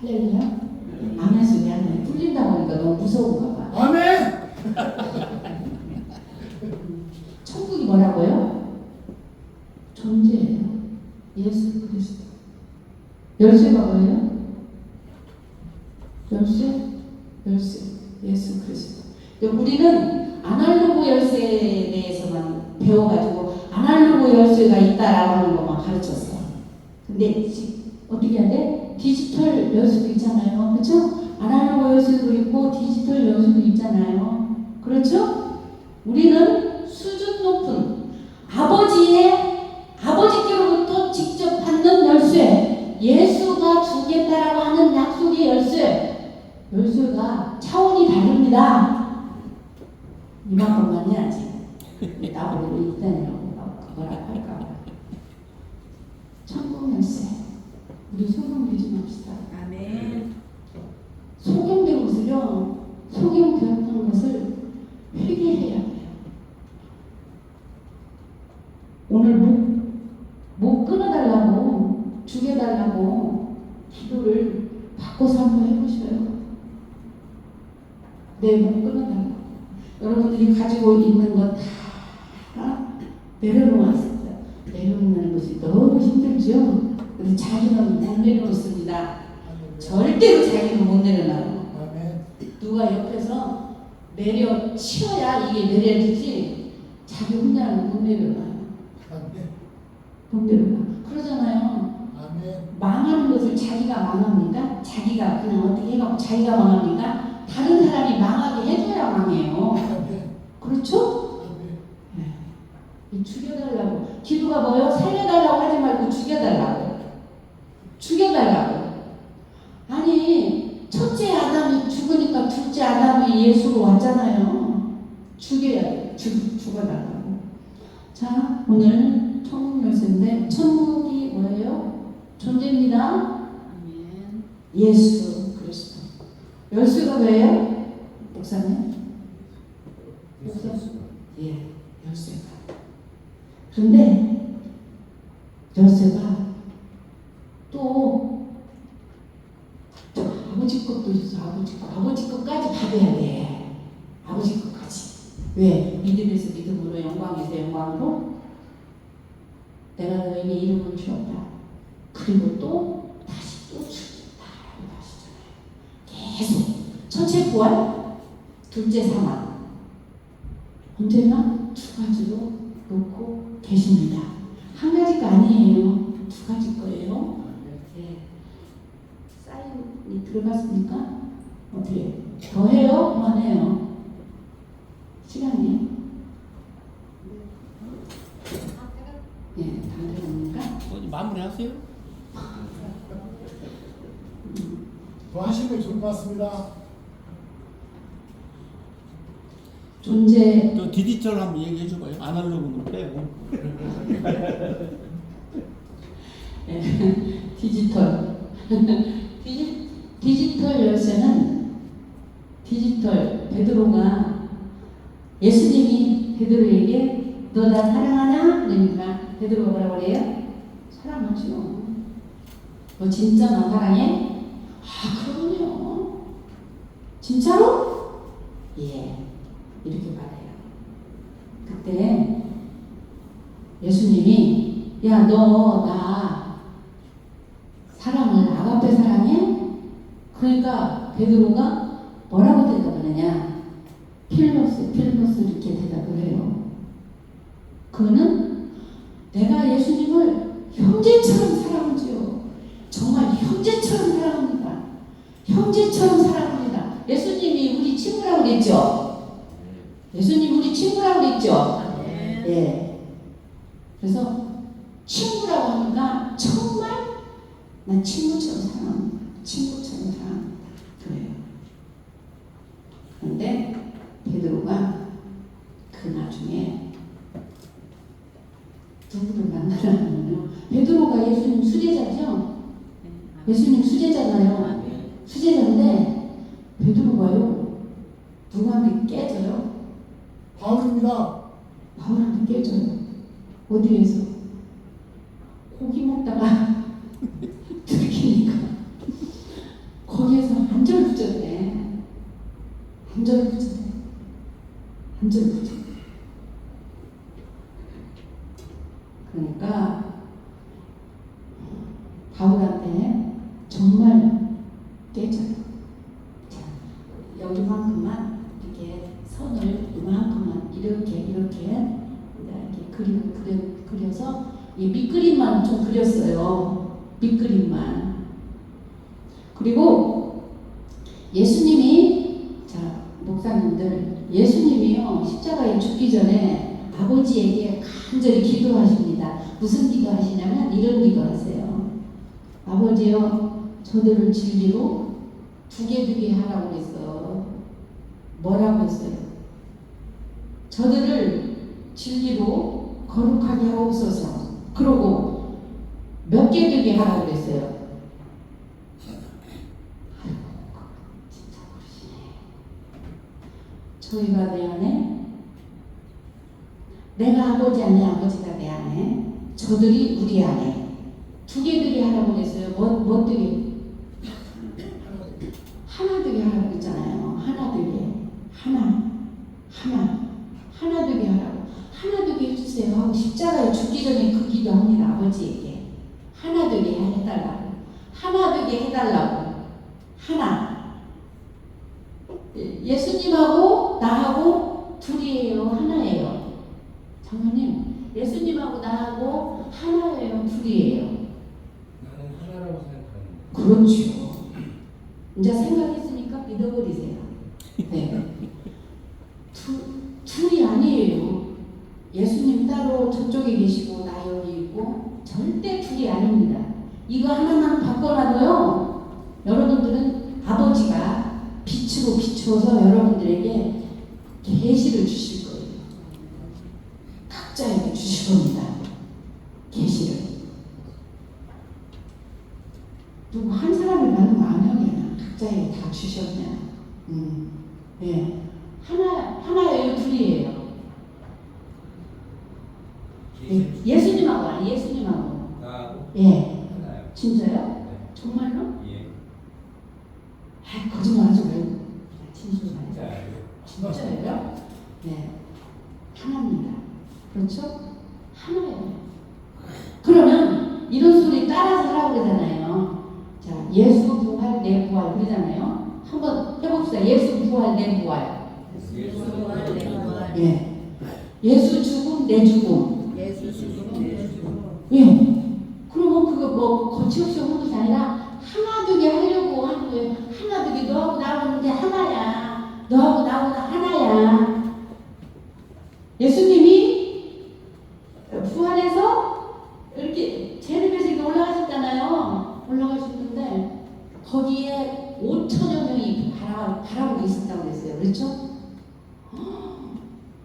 할렐루야. 아멘 소리 하네. 뚫린다고 하니까 너무 무서운가 봐. 아멘. 천국이 뭐라고요? 존재예요. 예수 그리스도. 열쇠가 뭐예요? 열쇠 예수 그리스도. 우리는 아날로그 열쇠에 대해서만 배워가지고 아날로그 열쇠가 있다라고 하는 것만 가르쳤어요. 근데 어떻게 해야 돼? 디지털 열쇠도 있잖아요. 그렇죠? 아날로그 열쇠도 있고 디지털 열쇠도 있잖아요. 그렇죠? 우리는 수준 높은 아버지께로부터 직접 받는 열쇠, 예수가 주겠다라고 하는 약속의 열쇠가 차원이 다릅니다. 이만큼만 해야지. 나보고 있다니라고 그거라 할까 봐. 천국 열쇠. 우리 소경되지 맙시다. 아멘. 소경된 것을요, 소경되었던 것을 회개해야 해요. 오늘 목 끊어달라고, 죽여달라고 기도를 바꿔서 한번 해보셔요. 내 목 끊어달라고. 여러분들이 가지고 있는 것 다 내려놓았어요. 내려놓는 것이 너무 힘들죠? 근데 자기는 못 내려놓습니다. 절대로 자기는 못 내려놔요. 아멘. 누가 옆에서 내려치워야 이게 내려지지 자기 혼자는 못 내려놔요. 아멘. 못 내려놔. 그러잖아요. 아멘. 망하는 것을 자기가 망합니까? 자기가 그냥 어떻게 해갖고 자기가 망합니까? 다른 사람이 망하게 해줘야 망해요. 아멘. 그렇죠? 아멘. 죽여달라고. 기도가 뭐예요? 살려달라고 하지 말고 죽여달라고. 아니, 첫째 아담이 죽으니까 둘째 아담이 예수로 왔잖아요. 죽여야 돼. 죽어달라고. 자, 오늘 천국 열쇠인데, 천국이 뭐예요? 존재입니다. 아멘. 예수 그리스도. 열쇠가 뭐예요? 목사님? 열쇠? 예, 열쇠가. 그런데 열쇠가 또 아버지 것도 있어. 아버지 것까지 받아야 돼. 아버지 것까지. 왜? 믿음에서 믿음으로, 영광에서 영광으로 내가 너에게 이름을 주었다. 그리고 또 다시 또 주겠다라고 하시잖아요. 계속 첫째 부활, 둘째 사망. 언제나 두 가지로 놓고 계십니다. 한 가지가 아니에요. 두 가지 거예요. 네. 사인이 들어갔습니까? 어떻게? 더 해요? 그만해요. 시간이? 네, 다 되갑니까? 마무리하세요. 더 하시면 좋을 것 같습니다. 존재 또 디지털 한번 얘기해 줘봐요. 아날로그는 빼고. 디지털 디지털 열쇠는 베드로가 예수님이 베드로에게 너 나 사랑하나? 그러니까 베드로가 뭐라고 그래요? 사랑하죠. 너 진짜 나 사랑해? 아 그럼요. 진짜로? 예. 이렇게 말해요. 그때 예수님이 야 너 나 사랑을 아가페 사랑해? 그러니까 베드로가 뭐라고 대답하느냐? 필로스 이렇게 대답을 해요. 그는 내가 예수님을 형제처럼 사랑하지요. 정말 형제처럼 사랑합니다. 형제처럼 사랑합니다. 예수님이 우리 친구라고 그랬죠? 예수님 우리 친구라고 그랬죠? 예. 그래서 친구라고 하니까 정말 난 친구처럼 사랑합니다. 친구처럼 사랑합니다. 그래요. 그런데 베드로가 그 나중에 누구를 만나냐면요. 베드로가 예수님 수제자죠? 예수님 수제자잖아요. 수제자인데 베드로가요. 누구한테 깨져요? 바울입니다. 바울한테 깨져요. 어디에서? 고기 먹다가 들키니까 거기에서 안절부절해. 안절부절. 그러니까 바울한테 정말 깨져요. 자, 여기만큼만 이렇게 선을 이만큼만 이렇게 그려서 이 밑그림만 좀 그렸어요. 밑그림만. 그리고 예수님이 자 목사님들 예수님이요 십자가에 죽기 전에 아버지에게 간절히 기도하십니다. 무슨 기도하시냐면 이런 기도하세요. 아버지요 저들을 진리로 두게 하라고 그랬어. 뭐라고 했어요? 저들을 진리로 거룩하게 하옵소서. 그러고 몇 개 되게 하라고 그랬어요. 아이고, 진짜 그러시네. 저희가 내 안에 내가 아버지 안에 아버지가 내 안에 저들이 우리 안에 두 개 되게 하라고 그랬어요. 뭐 되게? 하나 되게 하라고 그랬잖아요. 하나 되게. 하나 되게 하라고. 하나 되게 해주세요 하고 십자가에 죽기 전에 그 기도합니다. 아버지에게 하나 되게 해달라고. 하나 되게 해달라고. 하나. 예수님하고 나하고 둘이에요. 하나예요. 장로님 예수님하고 나하고 하나예요. 둘이에요. 나는 하나라고 생각하는데. 그렇죠. 이제 생각했으니까 믿어버리세요. 네. 둘이 아니에요. 예수님 따로 저쪽에 계시고 나 여기 있고 절대 둘이 아닙니다. 이거 하나만 바꿔놔도요. 여러분들은 아버지가 빛으로 비추어서 여러분들에게 계시를 주실 거예요. 각자에게 주실 겁니다. 계시를. 누구 한 사람을 받으면 아명이야. 각자에게 다 주셨냐. 예. 하나예요, 둘이에요. 예수님하고 아니 예수님하고. 예. 하나요. 진짜요? 네. 정말로? 예. 아, 거짓말하지 말고. 진실말이죠. 진짜예요. 진짜예요? 네. 하나입니다. 그렇죠? 하나예요. 그러면 이런 소리 따라서 하라고 그러잖아요. 자, 예수 부활 내 부활 그러잖아요. 한번 해봅시다. 예수 부활 내 부활. 예수 부활, 내 부활. 예. 예수 죽음 내 죽음. 예수 죽음 내 죽음. 예. 그러면 그거 뭐 거침없이 하는 것이 아니라 하나되게 하려고 하는 거예요. 하나되게 너하고 나하고 이제 하나야. 너하고 나하고 하나야. 예수님이 부활해서 이렇게 제르베스에 올라가셨잖아요. 올라가셨는데 거기에 5천여 명이 바라보고 있었다고 그랬어요. 그렇죠?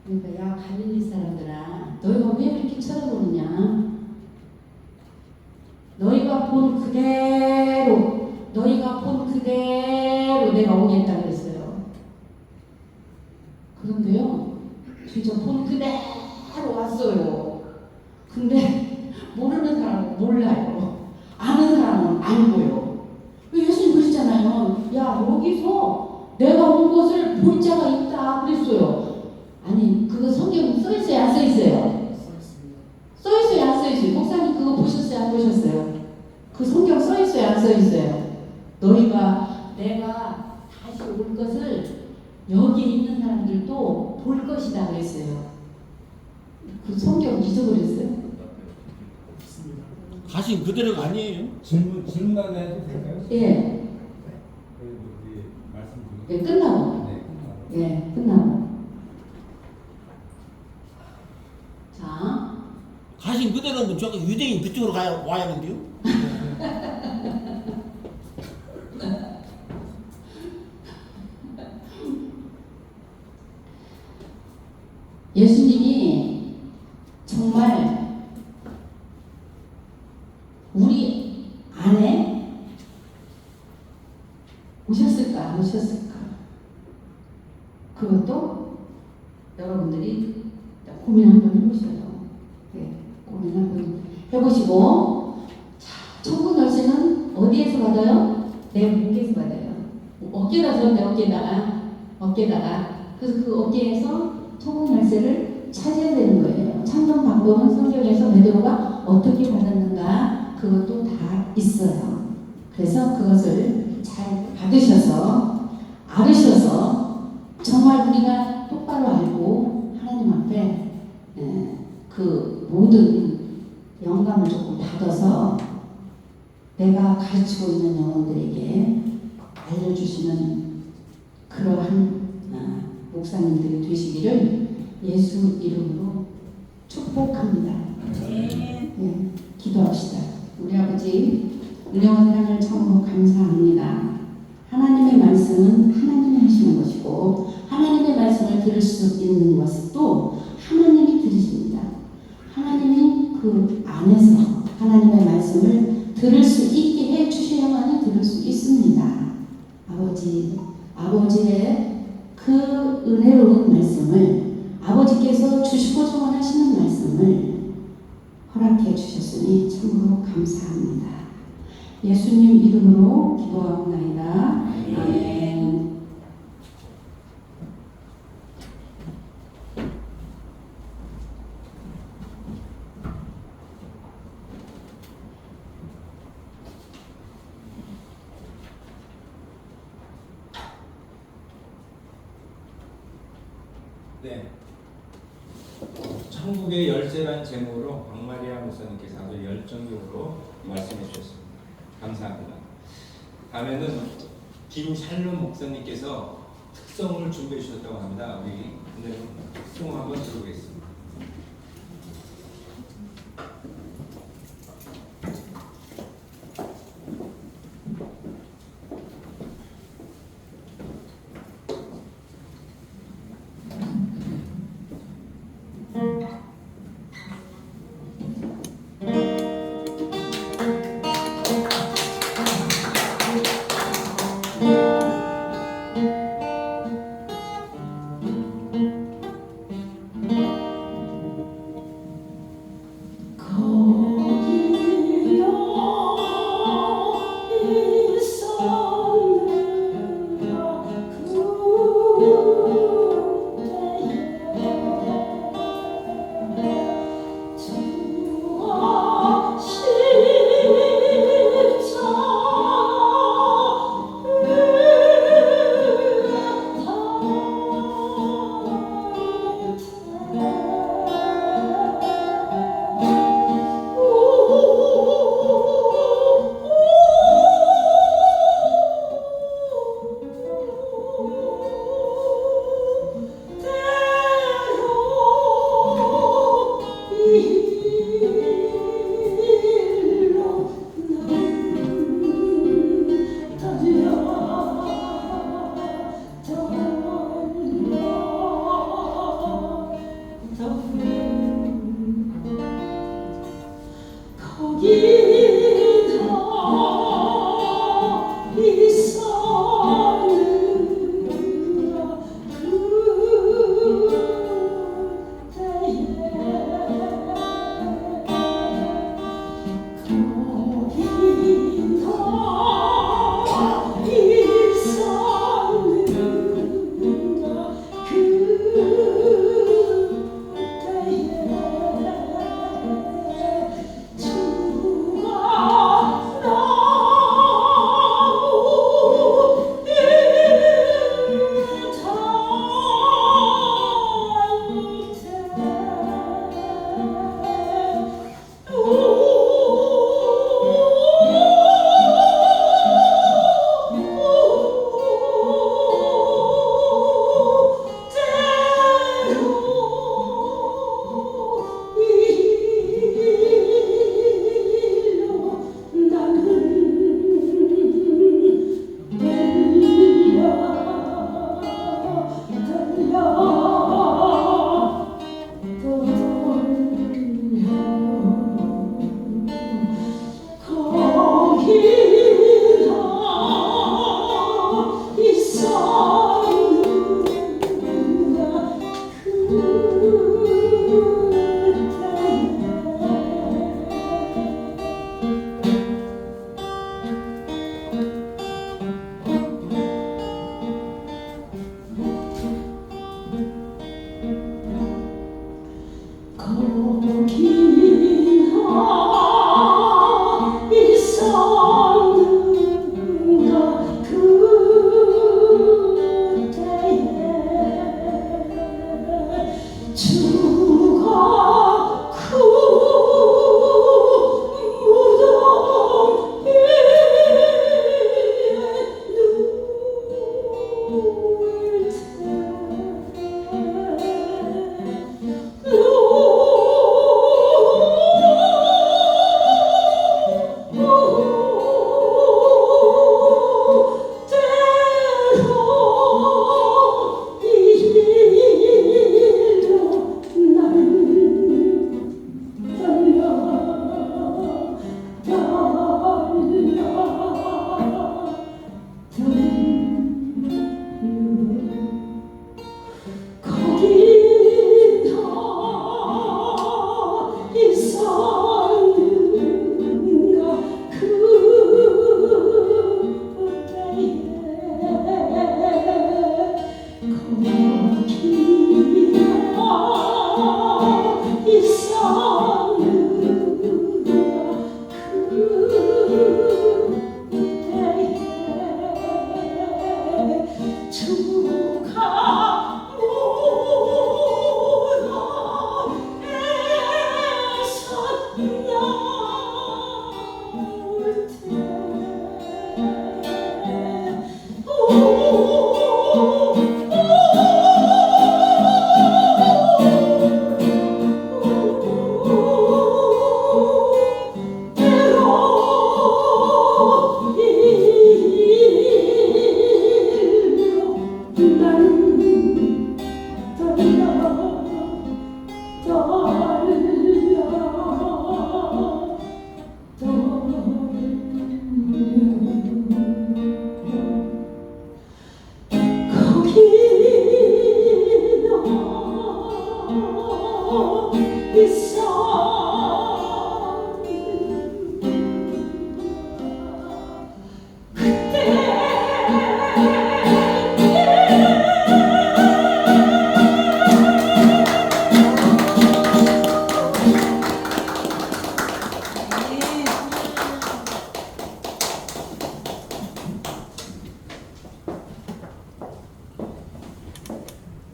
그러니까 야 갈릴리 사람들아 너희가 왜 이렇게 쳐다보느냐. 너희가 본 그대로 내가 오겠다 그랬어요. 그런데요 진짜 본 그대로 왔어요. 근데 모르는 사람은 몰라요. 아는 사람은 알고요. 예수님 그러시잖아요. 야 여기서 내가 온 것을 볼 자가 있다 그랬어요. 아니 그거 성경 써있어요 안 써있어요? 써있어요 안 써있어요? 목사님 그거 보셨어요 안 보셨어요? 그 성경 써있어요 안 써있어요? 내가 다시 올 것을 여기에 있는 사람들도 볼 것이다 그랬어요. 그 성경 잊어버렸어요? 가신 그대로가 아니에요. 질문 하나 해도 될까요? 예. 그리고 우리 말씀 드리고. 예, 끝나고. 네, 끝나고. 예, 끝나고. 자, 가신 그대로는 저 유대인 그쪽으로 와야 하는데요. 예수님이 정말 우리 안에 오셨을까 안 오셨을까 그것도 여러분들이 고민 한번 해보셔요. 네, 고민 한번 해보시고 자, 천국 열쇠는 어디에서 받아요? 내 목에서 받아요. 어깨다 줬는데 어깨다가 그래서 그 어깨에서 천국 열쇠를 찾아야 되는 거예요. 찾는 방법은 성경에서 베드로가 어떻게 받았는가 그것도 다 있어요. 그래서 그것을 잘 받으셔서 알으셔서 정말 우리가 똑바로 알고 하나님 앞에 그 모든 영감을 조금 받아서 내가 가르치고 있는 영혼들에게 알려주시는 그러한 목사님들이 되시기를 예수 이름으로 축복합니다. 네, 기도합시다. 우리 아버지 은혜와 사랑을 참으로 감사합니다. 하나님의 말씀은 하나님이 하시는 것이고 하나님의 말씀을 들을 수 있는 것도 하나님이 들으십니다. 하나님이 그 안에서 하나님의 말씀을 들을 수 있게 해주셔야만이 들을 수 있습니다. 아버지의 그 은혜로운 말씀을 아버지께서 주시고자 원하시는 말씀을 허락해 주셨으니 참으로 감사합니다. 예수님 이름으로 기도하옵나이다. 아멘. 네. 천국의 열쇠란 제목으로 박마리아 목사님께서 아주 열정적으로 말씀해 주셨습니다. 감사합니다. 다음에는 김샬롬 목사님께서 특성을 준비해 주셨다고 합니다. 우리 오늘 특성 한번 들어보겠습니다.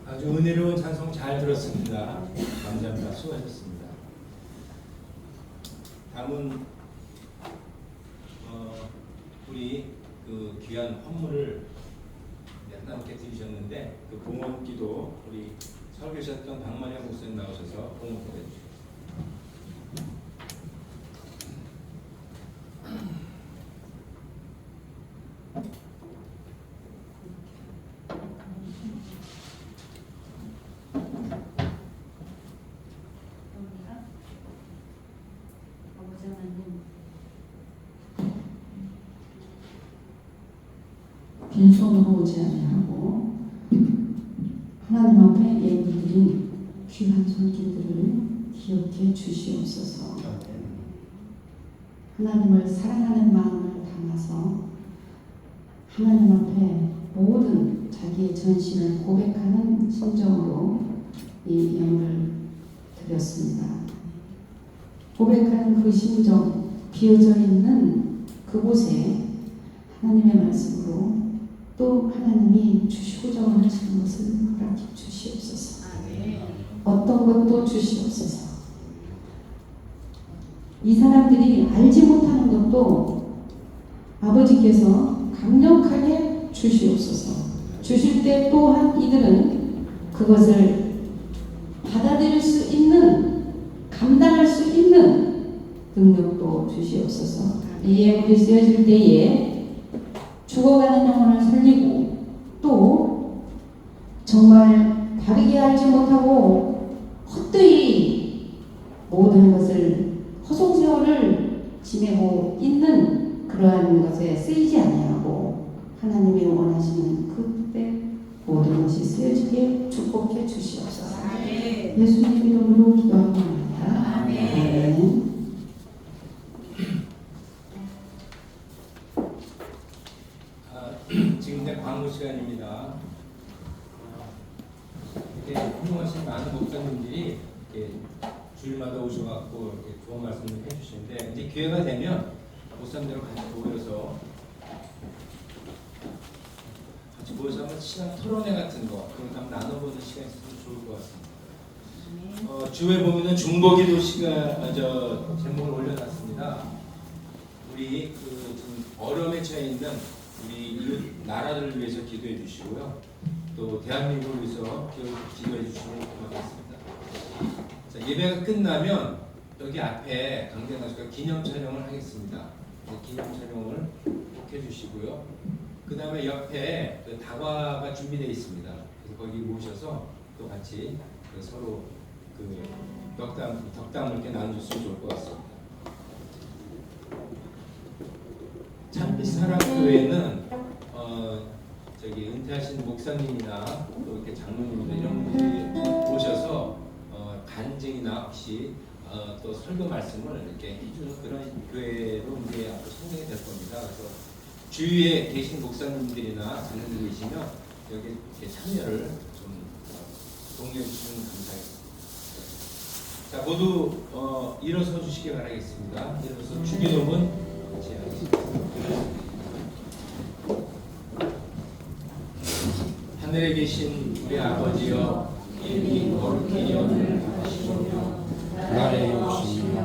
아주 은혜로운 찬송 잘 들었습니다. 감사합니다. 수고하셨습니다. 다음은 우리 그 귀한 헌물을 하나님께 드리셨는데 그 봉헌기도 우리 설교하셨던 박만영 목사님 나오셔서 봉헌기도 해주세요. 아버지 하나님 빈손으로 오지 아니하고 하나님 앞에 예물드린 귀한 손길들을 기억해 주시옵소서. 하나님을 사랑하는 마음을 담아서 하나님 앞에 모든 자기의 전신을 고백하는 심정으로 이 예물을 드렸습니다. 고백하는 그 심정, 비어져 있는 그곳에 하나님의 말씀으로 또 하나님이 주시고자 원하시는 것을 허락해 주시옵소서. 어떤 것도 주시옵소서. 이 사람들이 알지 못하는 것도 아버지께서 강력하게 주시옵소서. 주실 때 또한 이들은 그것을 받아들일 수 있는, 감당할 수 있는 능력도 주시옵소서. 이 예물이 쓰여질 때에 죽어가는 영혼을 살리고 또 정말 바르게 알지 못하고 헛되이 모든 것을 허송세월을 지내고 있는 그러한 것에 쓰이지 아니하고 하나님이 원하시는 그때 모든 것이 쓰여지게 축복해 주시옵소서. 예수님 이름으로 기도합니다. 아멘. 지금 이제 광고 시간입니다. 이렇게 훌륭하신 많은 목사님들이 이렇게 주일마다 오셔갖고 이렇게 좋은 말씀을 해주시는데 이제 기회가 되면 목사님들과 같이 모여서 한번 신앙 토론회 같은 거 그런 거 한번 나눠보는 시간이 있으면 좋을 것 같습니다. 주에 보면은 중보기도 시간 제목을 올려놨습니다. 우리 지금 어려움에 처해 있는 우리 이웃 나라들을 위해서 기도해 주시고요. 또 대한민국을 위해서 기도해 주시면 고맙겠습니다. 자, 예배가 끝나면 여기 앞에 강대나수가 기념 촬영을 하겠습니다. 기념 촬영을 꼭 해주시고요. 그 다음에 옆에 그 다과가 준비되어 있습니다. 그래서 거기 모셔서 또 같이 서로 덕담을 이렇게 나눠줬으면 좋을 것 같습니다. 참빛 사랑교회는 은퇴하신 목사님이나 또 이렇게 장로님이나 이런 분들이 오셔서 간증이나 혹시 또 설교 말씀을 이렇게 해주는 그런 교회로 이제 앞으로 성장이 될 겁니다. 그래서 주위에 계신 목사님들이나 장로님들 계시면 여기 이렇게 참여를 좀 동의해 주시면 감사하겠습니다. 자, 모두 일어서 주시기 바라겠습니다. 일어서 주기도문 같이 하겠습니다. 하늘에 계신 우리 아버지여, 이름이 거룩히 여겨주시오며 나라의 욕심이며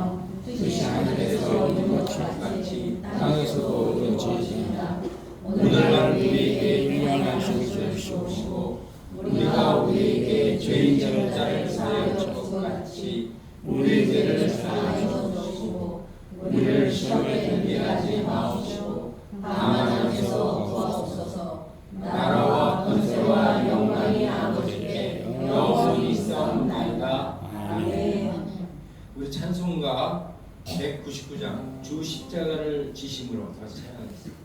뜻이 하늘에서 이룬 것같이 땅에서도 이루어지이다. 오늘날 우리에게 일용할 것을 주시옵시고 우리가 우리에게 죄인된 자를 사하여 줄 것 같이 우리의 죄를 사하여 주시고 우리를 시험에 들게 하지 마옵시고 다만 악에서 구하옵소서. 나라와 권세와 영광이 아버지께 영원히 있사옵나이다. 아멘. 우리 찬송가 199장 주 십자가를 지심으로 다시 찬양하겠습니다.